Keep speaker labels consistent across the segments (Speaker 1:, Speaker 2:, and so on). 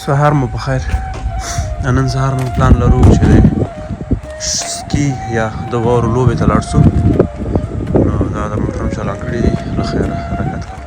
Speaker 1: سهار مو بخیر. نن سهار مو پلان لرو چې سکی یا د واورو لوبې ته لاړ شو. نو دا د موټرونو چالان کړي دي. له خیره حرکت کوو.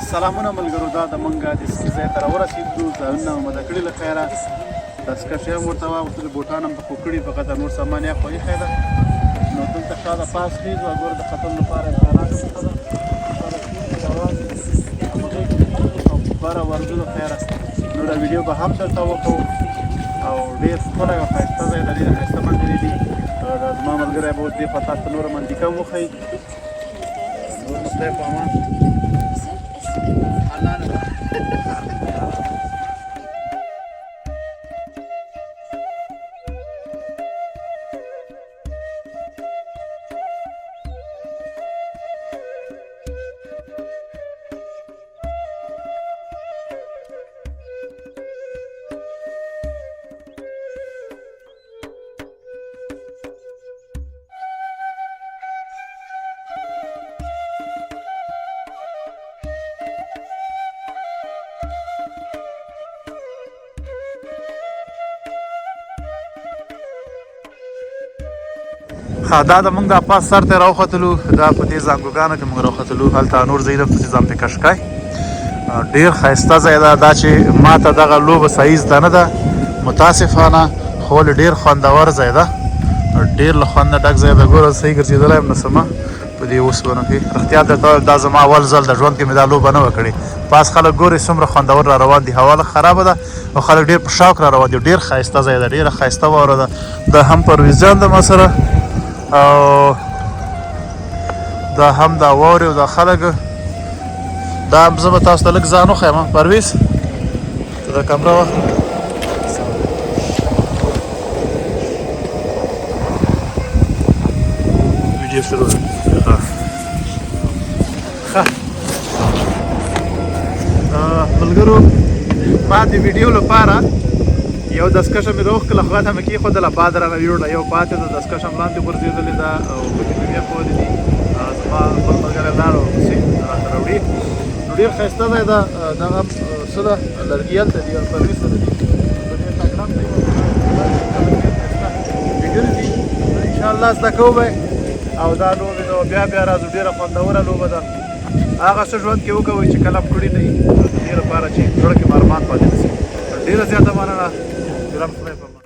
Speaker 2: سلامونه ملګرو، دا د موږ د سکي ځای ته راورسېدو، ځایونه مو مده کړي له خیره، دستکشې هم ورته واغوستلې، بوټان هم پکې کړي، فقط نور سامان یې خو ایښی ده. نو دلته شاته پاس خیز و ګوره د ختلو لپاره امکانات شته ده، بره ورځو له خیره نوره ویډیو به هم درته وکړو او ډېر ښکلی او ښایسته ځای ده، ډېرې ښایسته منظرې دي. زما ملګری به اوس دې خوا تاسو ته نوره منظیکه هم وښایي. نور نو خدای په امان. دا د موږ د پاس سر ته راوختلو، دا په دې زانګوګانو کې موږ راوختلو، هلته نور ځایونه پسې ځان پې کش کړی. ډېر ښایسته ځای ده، دا چې ما ته دغه لوبه صحیح زده نه ده متاسفانه، خو ولې ډېر خوندور ځای ده، ډېر له خوند نه ډک ځای ده. ګوره صحیح ګرځېدلی یم نه سمه په دې اوسپنو کې. رښتیا درته ووایم دا زما اول ځل د ژوند کې مې دا لوبه نه وه کړې. پاس خلک ګورې څومره خوندور را روان دي، هوا لږ خرابه ده او خلک ډېر په شوق را روان دي. ډېر ښایسته ځای ده، ډېره ښایسته واوره ده. دا هم پرویز جان ده ما سره او دا هم دا واورې او دا خلک. دا هم زه به تاسو ته لږ ځان وښیم. پرویز ته دا کمره واخله. ویډیو شروع ده. ملګرو ما د ویډیو لپاره یو دستکشه مې راوښکله، خوا ته مې کېښودله، باد رانه یوړه، یو پاتې ده، دستکشه هم لاندې غورځېدلې ده او پکې مې ویښولې دي. زما بل ملګری لاړ او پسې راته راوړي. نو ډېر ښایسته ځای ده. دغه څه ده لرګي هلته دي او پرویز سره دي، ډېر تکړه دي، ویډیو دي. انشاءالله زده کوو به او دا لوبې ده بیا بیا راځو. ډېره خوندوره لوبه ده. هغه څه ژوند کې وکوئ چې کله کړي نه وي، د دې لپاره چې زړه کې ارمان پاتې نه شي. ډېره زیاته مننه. ګرم خدای په امان.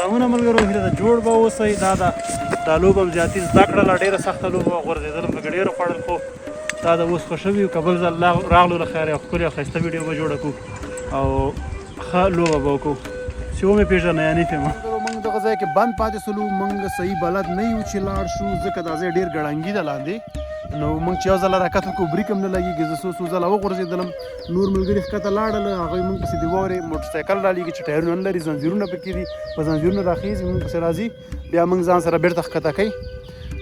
Speaker 2: سلامونه ملګرو، هیله ده جوړ به اوسئ. دا لوبه هم زیاتې زده کړله، ډېره سخته لوبه وه، غورځېدل مې ډېره خوړل، خو دا د اوس خو شوي. که بل ځل راغلو له خیره یو ښکلې او ښایسته ویډیو به جوړه کړو او ښه لوبه به وکړو چې ومې پېژنه یعنې فهمه. موږ دغه ځای کې بند پاتې سولو، موږ صحیح بلد نه یو چې لاړ شو، ځکه دا ځای ډېر ګړنګي ده لاندې. نو موږ چې یو ځل حرکت وکړو بریک هم نه لګېږي. زه څو ځله وغورځېدلم، نور ملګري ښکته لاړل، هغوی موږ پسې د واورې موټرسایکل رالېږي چې ټایرونه نه لري، زنځیرونه پکې دي، په زنځیرونه راخېږي، موږ پسې راځي، بیا موږ ځان سره بېرته ښکته کوي.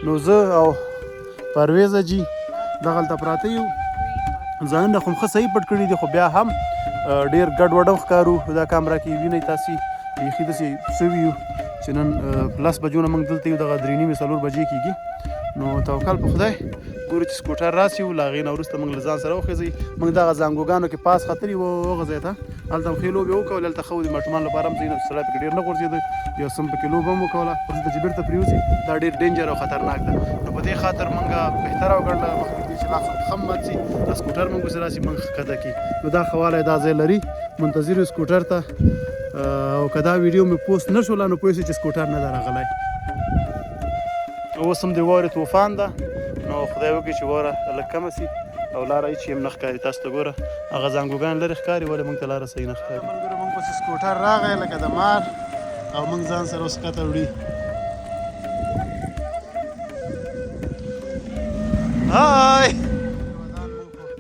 Speaker 2: نو زه او پرویز جي دغلته پراته یو. ځانونه خو ښه صحیح پټ کړي دي، خو بیا هم ډېر ګډوډ ښکارو. دا کامره کې وینئ تاسې بیخي داسې سوي یو چې نن 10 بجو نه موږ دلته یو، دغه 3:30 4 بجې کېږي. نو توکل په خدای. ګورو چې سکوټر راسي له هغې نه وروسته موږ له ځان سره وخېځئ. موږ دغه زانګوګانو کې پاس ختلي وو هغه ځای ته، هلته هم ښې لوبې وکولې، هلته ښه و د ماشومانو لپاره هم ځایونه سړی پکې ډېر نه غورځېده، یو څه پکې لوبه هم وکوله. وروسته چې بېرته پرېوځي دا ډېر ډینجر او خطرناک ده. نو په دې خاطر موږ بهتره وګڼله مخکې دې چې لا څه خم مات شي دا سکوټر موږ ورسې راسي موږ ښکته کي نو دا ښه والی دا ځای لري منتظر یو سکوټر ته او که دا ویډیو مې پوسټ نه شوله نو پوه شئ چې سکوټر نه ده راغلی اوس هم د واورې طوفان ده نو خدای وکړي چې واوره لږ کمه سي او لاره هېڅ هم نه ښکاري تاسو ته ګوره هغه زانګوګان لرې ښکاري ولې موږ ته لاره صحیح نه ښکاري ملګرو موږ پسې سکوټر راغی لکه د مار او موږ ځان سره اوس ښکته وړي هاي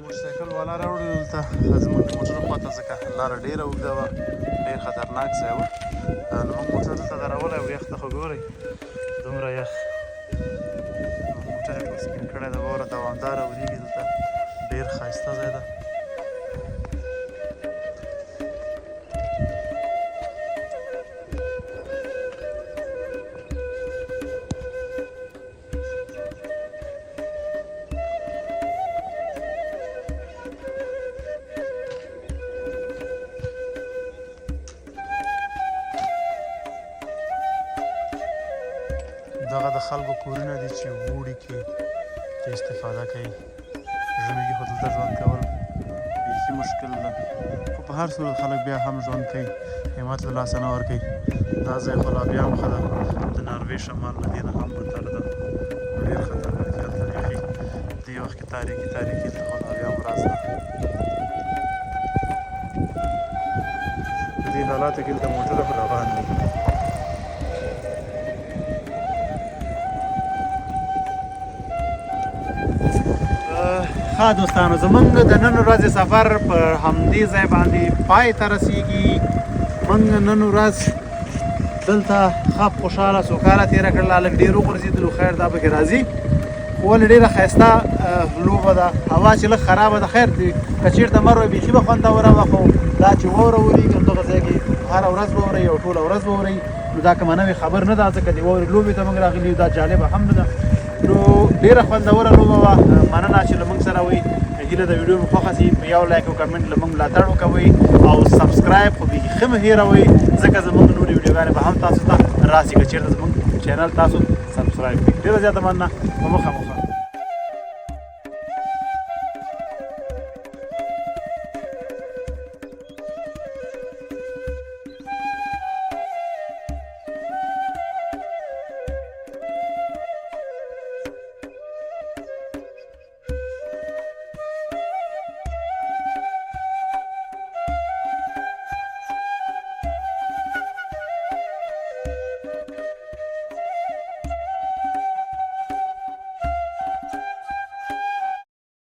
Speaker 2: موټرسایکل والا راوړي دلته زموږ د موټرو خواته ځکه لاره ډېره اوږده وه ډېر خطرناک ځای و نو موږ موټر دلته درولی او یخ ته خو ګورئ دومره یخ موټر یې ټول سپین کړی ده واوره دوامداره ورېږي دلته ډېر ښایسته ځای ده دغه د خلکو کورونه دي چې اوړي کې ته استفاده کوي ژمي کې خو دلته ژوند کول بیخي مشکل ده خو په هر صورت خلک بیا هم ژوند کوي همت له لاسه نه ورکوي دا ځای خو لا بیا هم ښه ده د ناروې شمال له دې نه هم بدتر ده ډېر خطرناک دی هلته بیخي دې وخت کې تاریکي دلته خو لا بیا هم راز ده په دې حالاتو کې دلته موټره خو روان دي ښه دوستانو زموږ د نن ورځې سفر په همدې ځای باندې پای ته رسیږي موږ نن ورځ دلته ښه خوشحاله سوکاله تېره کړله لږ ډېر وغورځېدلو خیر دا پکې راځي خو ولې ډېره ښایسته لوبه ده هوا چې لږ خرابه ده خیر که چېرته مر وی بیخي به خوندوره وه خو دا چې واوره ورېږي نو دغه ځای کې هره ورځ به ورئ او ټوله ورځ به ورئ نو دا کومه نوې خبر نه ده ځکه د واورې لوبې ته موږ راغلي یو دا جالبه هم نه ده نو ډېره خوندوره لوبه وه مننه چې له موږ سره وئ هیله د ویډیو مې خوښه سي په یو لایک او کمنټ له موږ ملاتړ وکوئ او سبسکرایب خو بیخي مه هېروئ ځکه زموږ نورې ویډیوګانې به هم تاسو ته راسي که چېرته زموږ چینل تاسو سبسکرایب کړئ ډېره زیاته مننه په مخه